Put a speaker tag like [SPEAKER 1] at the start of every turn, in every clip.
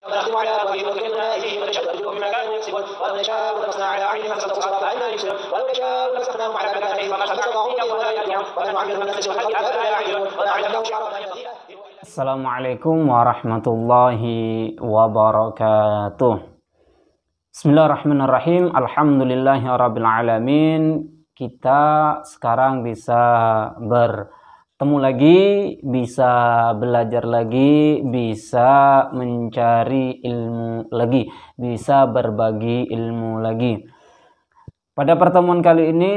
[SPEAKER 1] ونختم على أبوابهم وكلنا أيديهم ونشهد أرجلهم بما كانوا يكسبون ولو نشاء لطمسنا على أعينهم فاستبصروا الصراط فأنى يبصرون ولو نشاء لمسخناهم على مكانهم فما استطاعوا مضيا ولا يرجعون ومن نعمرهم ننسجه في الخلق أفلا يعقلون ونعلمهم شعرا يهدينا.
[SPEAKER 2] Assalamualaikum warahmatullahi wabarakatuh. Bismillahirrahmanirrahim. Alhamdulillahirrabbilalamin. Kita sekarang bisa bertemu lagi, bisa belajar lagi, bisa mencari ilmu lagi, bisa berbagi ilmu lagi. Pada pertemuan kali ini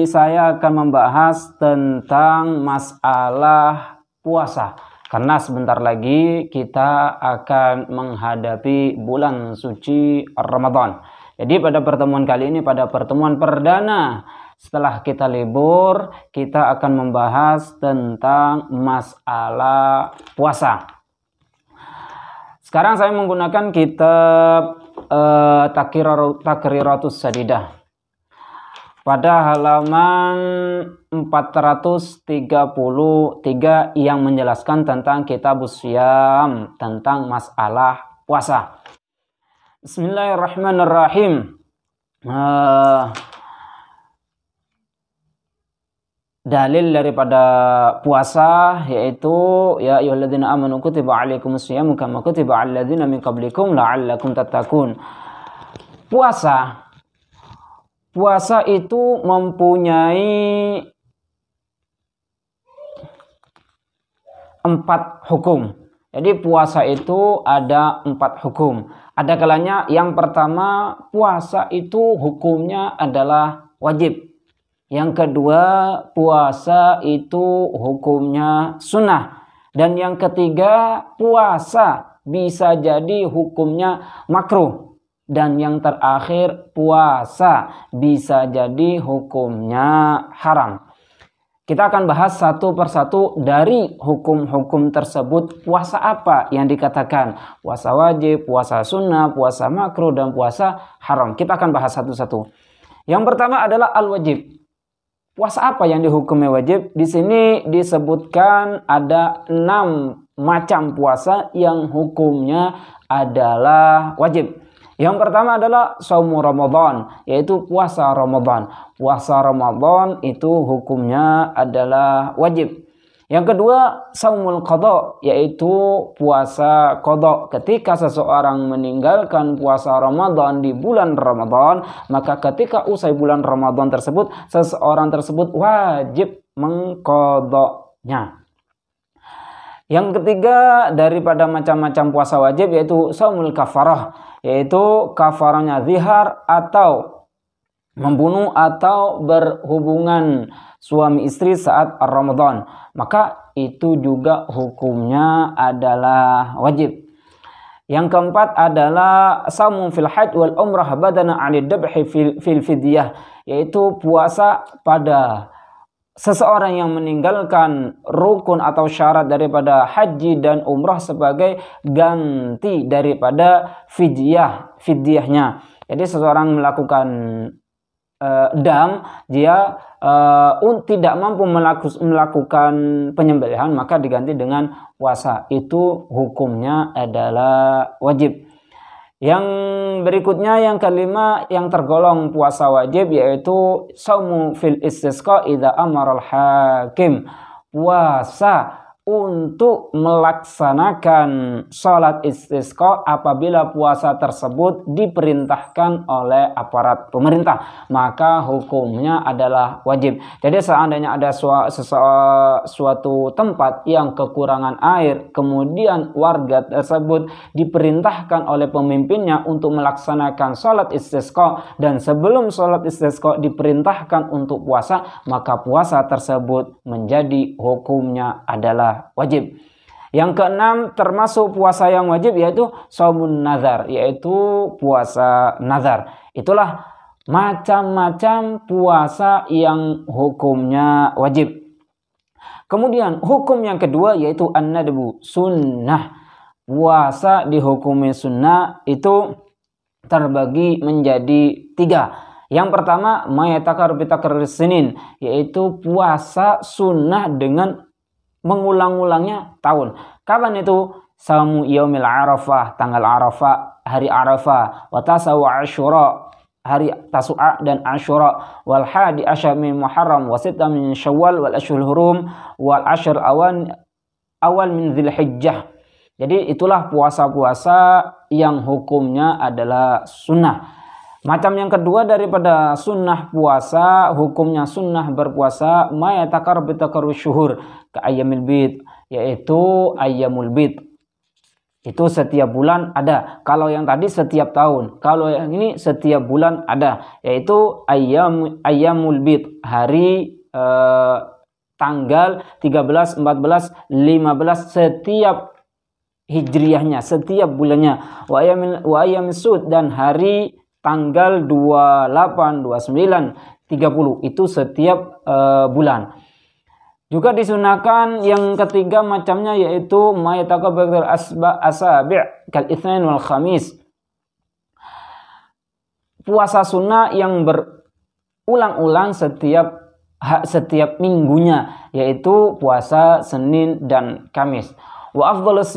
[SPEAKER 2] saya akan membahas tentang masalah puasa. Karena sebentar lagi kita akan menghadapi bulan suci Ramadan. Jadi pada pertemuan kali ini, pada pertemuan perdana setelah kita libur, kita akan membahas tentang masalah puasa. Sekarang saya menggunakan kitab Takriratus Sadidah. Pada halaman 433 yang menjelaskan tentang Kitabus Syiyam, tentang masalah puasa. Bismillahirrahmanirrahim. Dalil daripada puasa yaitu ya ayyuhalladzina amanu kutiba alaikumus syiyamu kama kutiba alal ladzina min qablikum la'allakum tattaqun. Puasa itu mempunyai 4 hukum. Jadi puasa itu ada 4 hukum. Ada kalanya yang pertama, puasa itu hukumnya adalah wajib. Yang kedua, puasa itu hukumnya sunnah. Dan yang ketiga, puasa bisa jadi hukumnya makruh. Dan yang terakhir, puasa bisa jadi hukumnya haram. Kita akan bahas satu persatu dari hukum-hukum tersebut. Puasa apa yang dikatakan? Puasa wajib, puasa sunnah, puasa makruh, dan puasa haram. Kita akan bahas satu-satu. Yang pertama adalah al-wajib. Puasa apa yang dihukumi wajib? Di sini disebutkan ada 6 macam puasa yang hukumnya adalah wajib. Yang pertama adalah shaumu Ramadan, yaitu puasa Ramadan. Puasa Ramadan itu hukumnya adalah wajib. Yang kedua, shaumul qadha, yaitu puasa qadha. Ketika seseorang meninggalkan puasa Ramadan di bulan Ramadan, maka ketika usai bulan Ramadan tersebut, seseorang tersebut wajib mengqadhanya. Yang ketiga daripada macam-macam puasa wajib yaitu shaumul kafarah, yaitu kafarahnya zihar atau membunuh atau berhubungan suami istri saat Ramadan. Maka itu juga hukumnya adalah wajib. Yang keempat adalah shaumu fil haid wal umrah badana 'anid dabhi fil fidyah, yaitu puasa pada seseorang yang meninggalkan rukun atau syarat daripada haji dan umrah sebagai ganti daripada fidyahnya. Jadi seseorang melakukan dam, dia tidak mampu melakukan penyembelihan, maka diganti dengan puasa. Itu hukumnya adalah wajib. Yang berikutnya, yang kelima, yang tergolong puasa wajib yaitu shaumu fil istisqa idza amaral hakim. Puasa untuk melaksanakan sholat istisqa apabila puasa tersebut diperintahkan oleh aparat pemerintah, maka hukumnya adalah wajib. Jadi seandainya ada suatu tempat yang kekurangan air, kemudian warga tersebut diperintahkan oleh pemimpinnya untuk melaksanakan sholat istisqa, dan sebelum sholat istisqa diperintahkan untuk puasa, maka puasa tersebut menjadi hukumnya adalah wajib. Yang keenam termasuk puasa yang wajib yaitu shaumun nazar, yaitu puasa nazar. Itulah macam-macam puasa yang hukumnya wajib. Kemudian hukum yang kedua yaitu an-nadbu, sunnah. Puasa dihukumi sunnah itu terbagi menjadi 3. Yang pertama, mayatakar bitakar sinin, yaitu puasa sunnah dengan mengulang-ulangnya tahun. Kapan itu? saumu yaumil arafah, tanggal Arafah, hari Arafah, wa tasawu Asyura, hari Tasu'a dan Asyura, wal hadi asyar min Muharram, wa sitta min Syawal, wal ashhurul hurum, wal asyr awal min Dzulhijjah. Jadi itulah puasa-puasa yang hukumnya adalah sunnah. Macam yang kedua daripada sunnah puasa, hukumnya sunnah berpuasa ma yatakarrab bi syuhur ka ayyamil bid, yaitu ayyamul bid. Itu setiap bulan ada. Kalau yang tadi setiap tahun, kalau yang ini setiap bulan ada, yaitu ayyamul bid, hari tanggal 13, 14, 15 setiap hijriyahnya, setiap bulannya. Wa ayyamil sud, dan hari tanggal 28, 29, 30 itu setiap bulan. Juga disunahkan yang ketiga macamnya, yaitu ma yataqabbal asabi' kal itsnain wal khamis. Puasa sunnah yang berulang-ulang setiap minggunya, yaitu puasa Senin dan Kamis. Wa afdhalus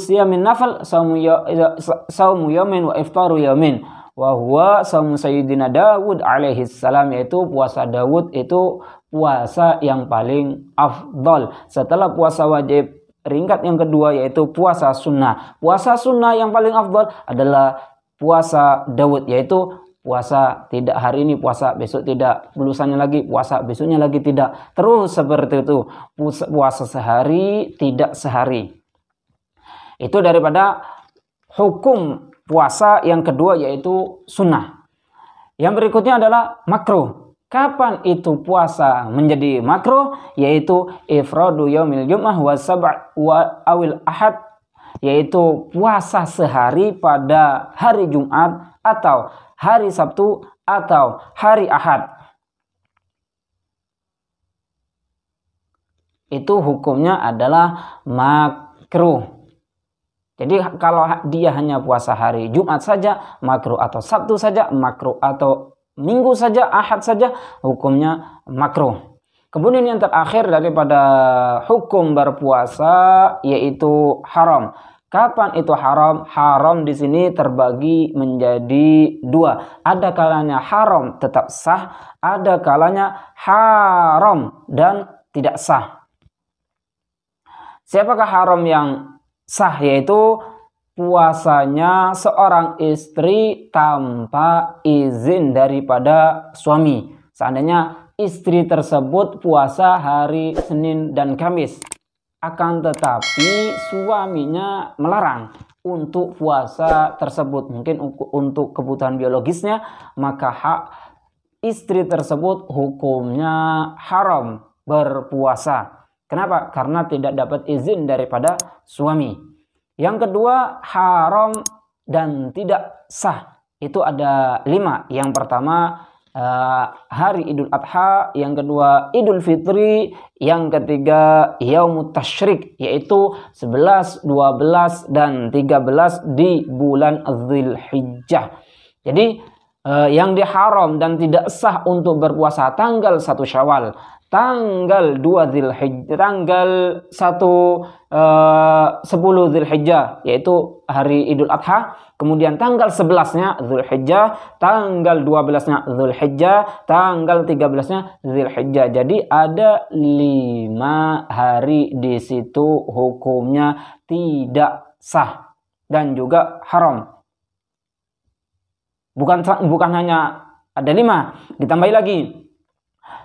[SPEAKER 2] siyamin nafal saumu yaumin wa iftaru yaumin. Wa huwa saumu sayyidina Dawud alaihi salam, yaitu puasa Dawud itu puasa yang paling afdal setelah puasa wajib. Ringkat yang kedua yaitu puasa sunnah. Puasa sunnah yang paling afdal adalah puasa Dawud, yaitu puasa tidak hari ini, puasa besok tidak, lusannya lagi puasa, besoknya lagi tidak, terus seperti itu, puasa sehari tidak sehari. Itu daripada hukum puasa yang kedua, yaitu sunnah. Yang berikutnya adalah makruh. Kapan itu puasa menjadi makruh? Yaitu ifradu yaumil jum'ah wa sab' wa awil ahad, yaitu puasa sehari pada hari Jumat atau hari Sabtu atau hari Ahad. Itu hukumnya adalah makruh. Jadi kalau dia hanya puasa hari Jumat saja makruh, atau Sabtu saja makruh, atau Minggu saja, Ahad saja, hukumnya makruh. Kemudian yang terakhir daripada hukum berpuasa yaitu haram. Kapan itu haram? Haram di sini terbagi menjadi dua. Ada kalanya haram tetap sah, ada kalanya haram dan tidak sah. Siapakah haram yang sah? Yaitu puasanya seorang istri tanpa izin daripada suami. Seandainya istri tersebut puasa hari Senin dan Kamis, akan tetapi suaminya melarang untuk puasa tersebut, mungkin untuk kebutuhan biologisnya, maka hak istri tersebut hukumnya haram berpuasa. Kenapa? Karena tidak dapat izin daripada suami. Yang kedua, haram dan tidak sah. Itu ada 5. Yang pertama, hari Idul Adha. Yang kedua, Idul Fitri. Yang ketiga, Yaumut Tasyrik, yaitu 11, 12, dan 13 di bulan Dzulhijjah. Jadi, yang diharam dan tidak sah untuk berpuasa tanggal 1 Syawal, tanggal 2 Dzulhijjah, tanggal 10 Dzulhijjah, yaitu hari Idul Adha, kemudian tanggal 11-nya Dzulhijjah, tanggal 12-nya Dzulhijjah, tanggal 13-nya Dzulhijjah. Jadi ada 5 hari di situ hukumnya tidak sah dan juga haram. Bukan hanya ada 5, ditambah lagi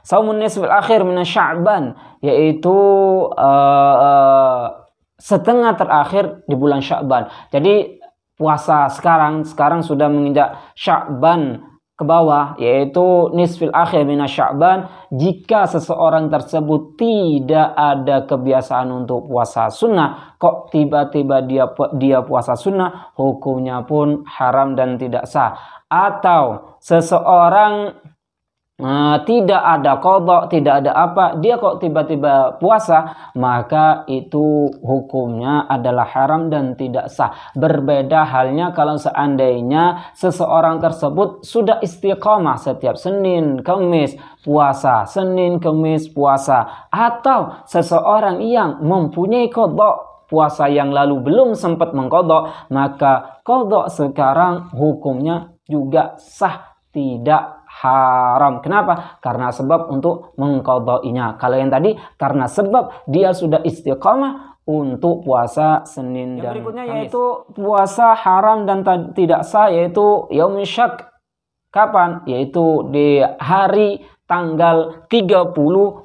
[SPEAKER 2] Saumun nisfil akhir min Sya'ban, yaitu setengah terakhir di bulan Sya'ban. Jadi puasa sekarang sudah menginjak Sya'ban ke bawah, yaitu nisfil akhir min Sya'ban. Jika seseorang tersebut tidak ada kebiasaan untuk puasa sunnah, kok tiba-tiba dia puasa sunnah, hukumnya pun haram dan tidak sah. Atau seseorang tidak ada qadha, tidak ada apa, dia kok tiba-tiba puasa, maka itu hukumnya adalah haram dan tidak sah. Berbeda halnya kalau seandainya seseorang tersebut sudah istiqamah setiap Senin, Kamis puasa, Senin, Kamis puasa, atau seseorang yang mempunyai qadha puasa yang lalu belum sempat mengqadha, maka qadha sekarang hukumnya juga sah, tidak haram. Kenapa? Karena sebab untuk mengqadainya. Kalau yang tadi karena sebab dia sudah istiqamah untuk puasa Senin dan berikutnya Kamis. Yaitu puasa haram dan tidak sah, yaitu yaum syak. Kapan? Yaitu di hari tanggal 30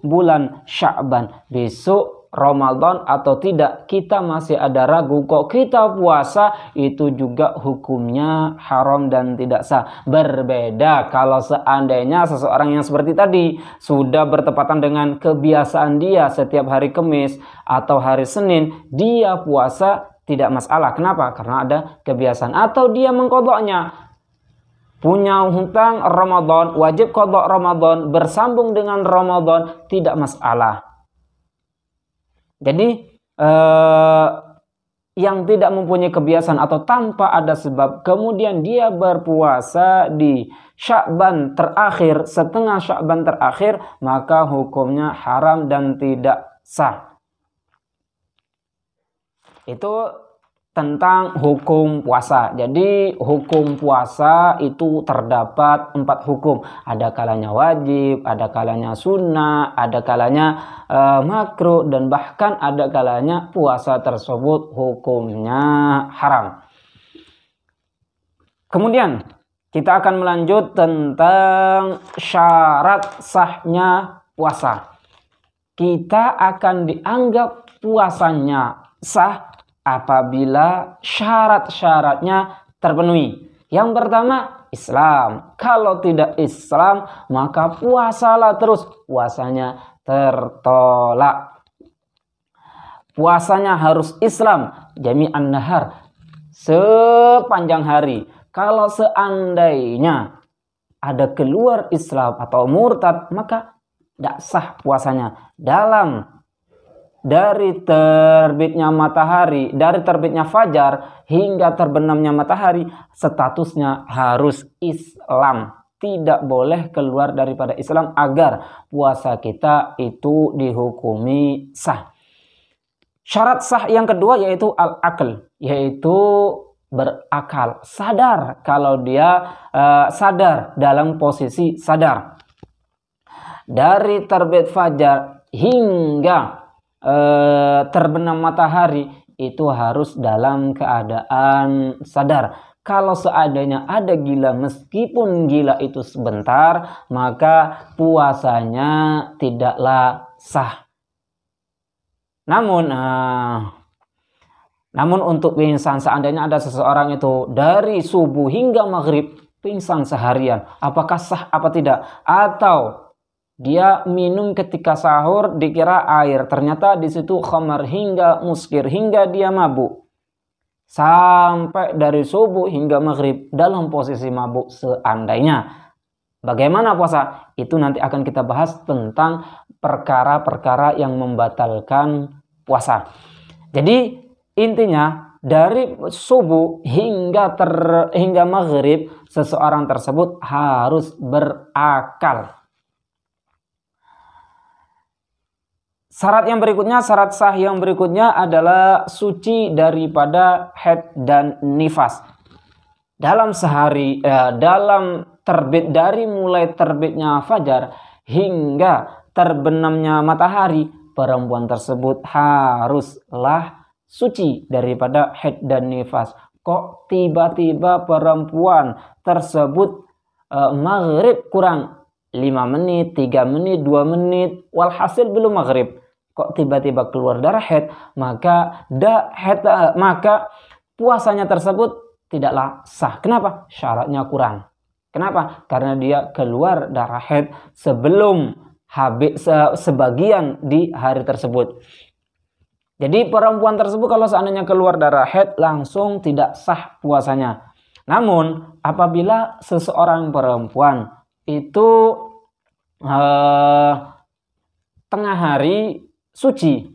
[SPEAKER 2] bulan Sya'ban. Besok Ramadan atau tidak, kita masih ada ragu kok kita puasa, itu juga hukumnya haram dan tidak sah. Berbeda kalau seandainya seseorang yang seperti tadi sudah bertepatan dengan kebiasaan dia setiap hari Kamis atau hari Senin dia puasa, tidak masalah. Kenapa? Karena ada kebiasaan. Atau dia mengqadhanya, punya hutang Ramadan, wajib qadha Ramadan, bersambung dengan Ramadan, tidak masalah. Jadi yang tidak mempunyai kebiasaan atau tanpa ada sebab kemudian dia berpuasa di Sya'ban terakhir, setengah Sya'ban terakhir, maka hukumnya haram dan tidak sah. Itu tentang hukum puasa. Jadi hukum puasa itu terdapat 4 hukum. Ada kalanya wajib, ada kalanya sunnah, ada kalanya makruh, dan bahkan ada kalanya puasa tersebut hukumnya haram. Kemudian kita akan melanjut tentang syarat sahnya puasa. Kita akan dianggap puasanya sah apabila syarat-syaratnya terpenuhi. Yang pertama, Islam. Kalau tidak Islam, maka puasalah terus, puasanya tertolak. Puasanya harus Islam, jami'an nahar, sepanjang hari. Kalau seandainya ada keluar Islam atau murtad, maka tidak sah puasanya. Dari terbitnya matahari, dari terbitnya fajar hingga terbenamnya matahari, statusnya harus Islam. Tidak boleh keluar daripada Islam agar puasa kita itu dihukumi sah. Syarat sah yang kedua yaitu al-aql, yaitu berakal, sadar. Kalau dia sadar, dalam posisi sadar. Dari terbit fajar hingga terbenam matahari itu harus dalam keadaan sadar. Kalau seandainya ada gila, meskipun gila itu sebentar, maka puasanya tidaklah sah. Namun untuk pingsan, seandainya ada seseorang itu dari subuh hingga maghrib pingsan seharian, apakah sah apa tidak? Atau dia minum ketika sahur dikira air, ternyata di situ khamar hingga muskir, hingga dia mabuk. Sampai dari subuh hingga maghrib dalam posisi mabuk seandainya. Bagaimana puasa? Itu nanti akan kita bahas tentang perkara-perkara yang membatalkan puasa. Jadi intinya dari subuh hingga maghrib seseorang tersebut harus berakal. Syarat sah yang berikutnya adalah suci daripada haid dan nifas. Dalam sehari, dari mulai terbitnya fajar hingga terbenamnya matahari, perempuan tersebut haruslah suci daripada haid dan nifas. Kok tiba-tiba perempuan tersebut maghrib kurang 5 menit, 3 menit, 2 menit, walhasil belum maghrib, kok tiba-tiba keluar darah haid, maka puasanya tersebut tidaklah sah. Kenapa? Syaratnya kurang. Kenapa? Karena dia keluar darah haid sebelum habis sebagian di hari tersebut. Jadi perempuan tersebut kalau seandainya keluar darah haid langsung tidak sah puasanya. Namun apabila seseorang perempuan itu tengah hari suci.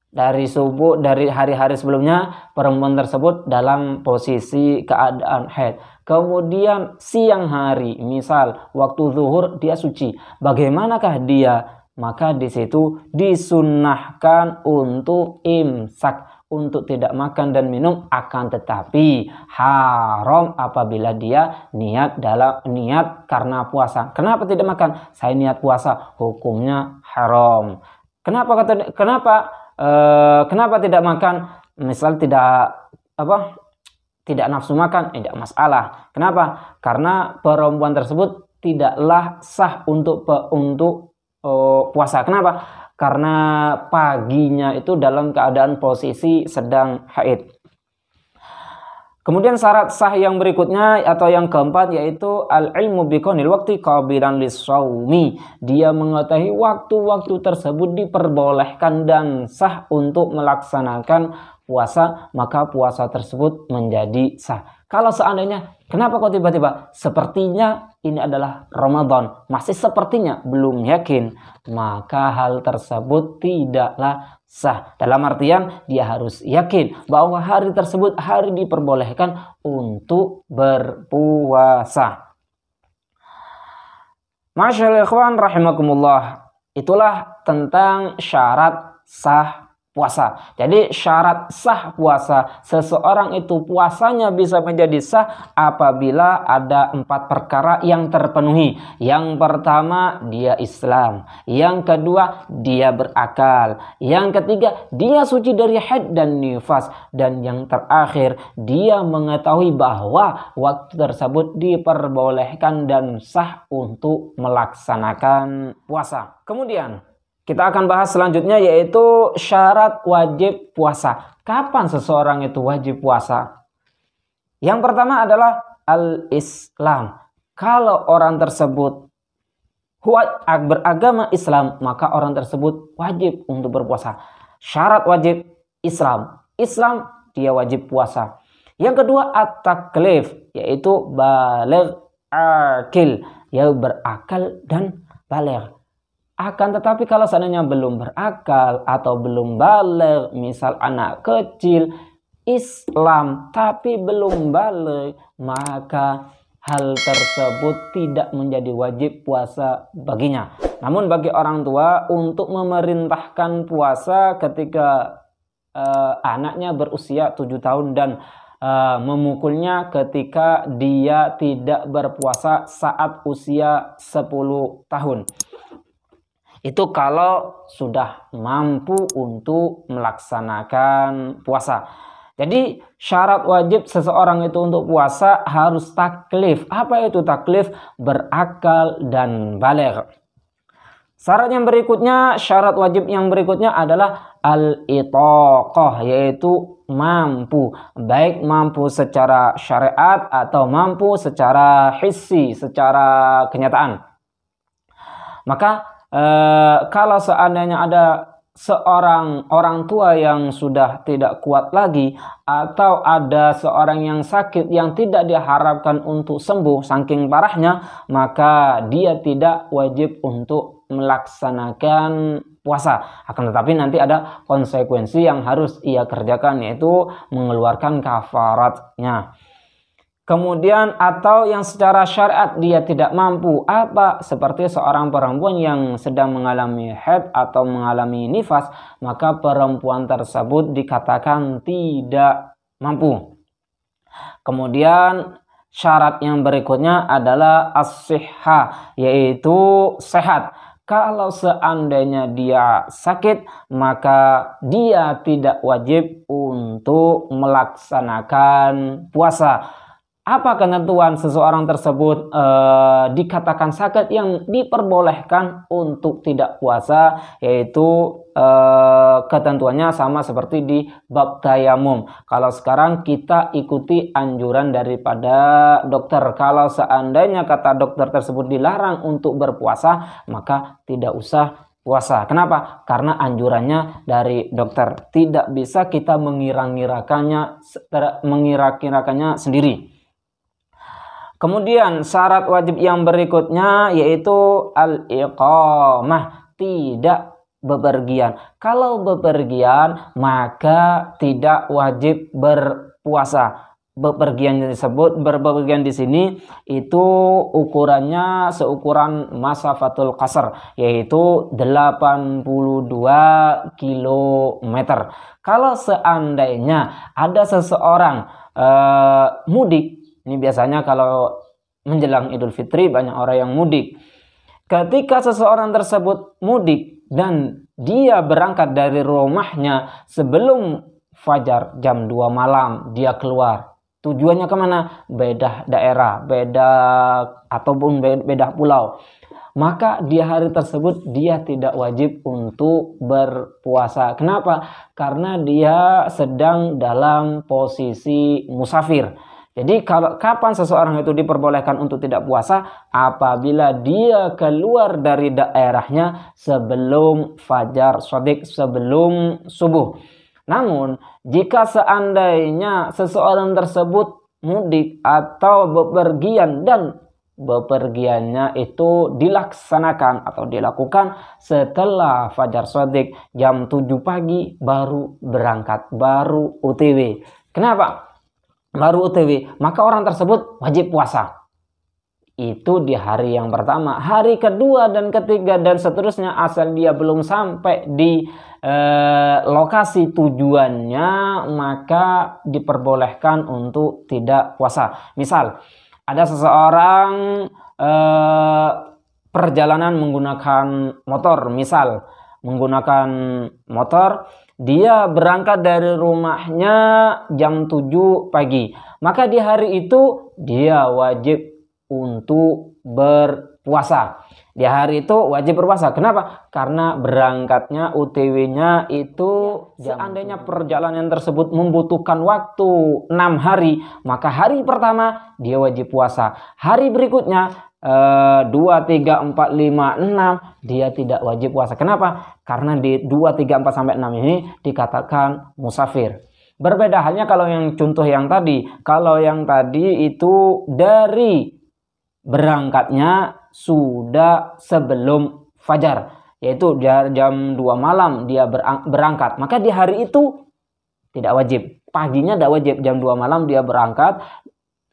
[SPEAKER 2] Dari subuh, dari hari-hari sebelumnya perempuan tersebut dalam posisi keadaan haid. Kemudian siang hari, misal waktu zuhur dia suci. Bagaimanakah dia? Maka di situ disunnahkan untuk imsak, untuk tidak makan dan minum, akan tetapi haram apabila dia niat karena puasa. Kenapa tidak makan? Saya niat puasa, hukumnya haram. Kenapa tidak makan? Misal tidak nafsu makan, tidak masalah. Kenapa? Karena perempuan tersebut tidaklah sah untuk puasa. Kenapa? Karena paginya itu dalam keadaan posisi sedang haid. Kemudian syarat sah yang berikutnya atau yang keempat yaitu al-ilmu biqaunil waqti qabilan lis-shaumi. Dia mengetahui waktu-waktu tersebut diperbolehkan dan sah untuk melaksanakan puasa, maka puasa tersebut menjadi sah. Kalau seandainya, kenapa kok tiba-tiba sepertinya ini adalah Ramadan, masih sepertinya belum yakin, maka hal tersebut tidaklah sah. Dalam artian dia harus yakin bahwa hari tersebut hari diperbolehkan untuk berpuasa. Masyaallah ikhwan rahimakumullah. Itulah tentang syarat sah puasa. Jadi syarat sah puasa, seseorang itu puasanya bisa menjadi sah apabila ada 4 perkara yang terpenuhi. Yang pertama, dia Islam. Yang kedua, dia berakal. Yang ketiga, dia suci dari haid dan nifas. Dan yang terakhir, dia mengetahui bahwa waktu tersebut diperbolehkan dan sah untuk melaksanakan puasa. Kemudian kita akan bahas selanjutnya yaitu syarat wajib puasa. Kapan seseorang itu wajib puasa? Yang pertama adalah al-Islam. Kalau orang tersebut beragama Islam, maka orang tersebut wajib untuk berpuasa. Syarat wajib Islam. Islam dia wajib puasa. Yang kedua at-taklif, yaitu baligh akil, yaitu berakal dan baligh. Akan tetapi kalau seandainya belum berakal atau belum baligh, misal anak kecil Islam tapi belum baligh, maka hal tersebut tidak menjadi wajib puasa baginya. Namun bagi orang tua untuk memerintahkan puasa ketika anaknya berusia 7 tahun dan memukulnya ketika dia tidak berpuasa saat usia 10 tahun. Itu kalau sudah mampu untuk melaksanakan puasa. Jadi syarat wajib seseorang itu untuk puasa harus taklif. Apa itu taklif? Berakal dan baligh. Syarat wajib yang berikutnya adalah al-itaqah, yaitu mampu. Baik mampu secara syariat atau mampu secara hissi, secara kenyataan. Maka kalau seandainya ada seorang orang tua yang sudah tidak kuat lagi atau ada seorang yang sakit yang tidak diharapkan untuk sembuh saking parahnya, maka dia tidak wajib untuk melaksanakan puasa. Akan tetapi nanti ada konsekuensi yang harus ia kerjakan, yaitu mengeluarkan kafaratnya. Kemudian atau yang secara syariat dia tidak mampu, apa? Seperti seorang perempuan yang sedang mengalami haid atau mengalami nifas, maka perempuan tersebut dikatakan tidak mampu. Kemudian syarat yang berikutnya adalah as-sihhah, yaitu sehat. Kalau seandainya dia sakit, maka dia tidak wajib untuk melaksanakan puasa. Apa ketentuan seseorang tersebut dikatakan sakit yang diperbolehkan untuk tidak puasa, yaitu ketentuannya sama seperti di bab tayamum. Kalau sekarang kita ikuti anjuran daripada dokter. Kalau seandainya kata dokter tersebut dilarang untuk berpuasa, maka tidak usah puasa. Kenapa? Karena anjurannya dari dokter. Tidak bisa kita mengira-kirakannya sendiri. Kemudian syarat wajib yang berikutnya yaitu al-iqamah, tidak bepergian. Kalau bepergian maka tidak wajib berpuasa. Bepergian berpergian di sini itu ukurannya seukuran masafatul qasr, yaitu 82 km. Kalau seandainya ada seseorang mudik, ini biasanya kalau menjelang Idul Fitri banyak orang yang mudik. Ketika seseorang tersebut mudik dan dia berangkat dari rumahnya sebelum fajar jam 2 malam, dia keluar. Tujuannya kemana? Beda daerah, ataupun beda pulau. Maka di hari tersebut dia tidak wajib untuk berpuasa. Kenapa? Karena dia sedang dalam posisi musafir. Jadi kapan seseorang itu diperbolehkan untuk tidak puasa? Apabila dia keluar dari daerahnya sebelum fajar shadiq, sebelum subuh. Namun, jika seandainya seseorang tersebut mudik atau bepergian dan bepergiannya itu dilaksanakan atau dilakukan setelah fajar shadiq jam 7 pagi baru berangkat, baru OTW. Kenapa? Baru OTW, maka orang tersebut wajib puasa. Itu di hari yang pertama. Hari kedua dan ketiga dan seterusnya, asal dia belum sampai di lokasi tujuannya, maka diperbolehkan untuk tidak puasa. Misal ada seseorang perjalanan menggunakan motor, misal menggunakan motor, dia berangkat dari rumahnya jam 7 pagi, maka di hari itu dia wajib untuk berpuasa. Di hari itu wajib berpuasa. Kenapa? Karena berangkatnya UTW-nya itu seandainya perjalanan tersebut membutuhkan waktu 6 hari, maka hari pertama dia wajib puasa. Hari berikutnya 2, 3, 4, 5, 6 dia tidak wajib puasa. Kenapa? Karena di 2, 3, 4 sampai 6 ini dikatakan musafir. Berbeda halnya kalau yang contoh yang tadi. Kalau yang tadi itu dari berangkatnya sudah sebelum fajar, yaitu jam 2 malam dia berangkat, maka di hari itu tidak wajib. Paginya tidak wajib, jam 2 malam dia berangkat,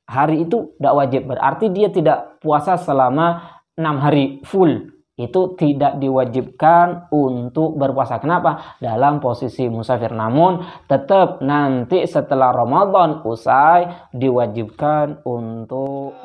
[SPEAKER 2] hari itu tidak wajib. Berarti dia tidak puasa selama 6 hari full. Itu tidak diwajibkan untuk berpuasa. Kenapa? Dalam posisi musafir. Namun tetap nanti setelah Ramadan usai diwajibkan untuk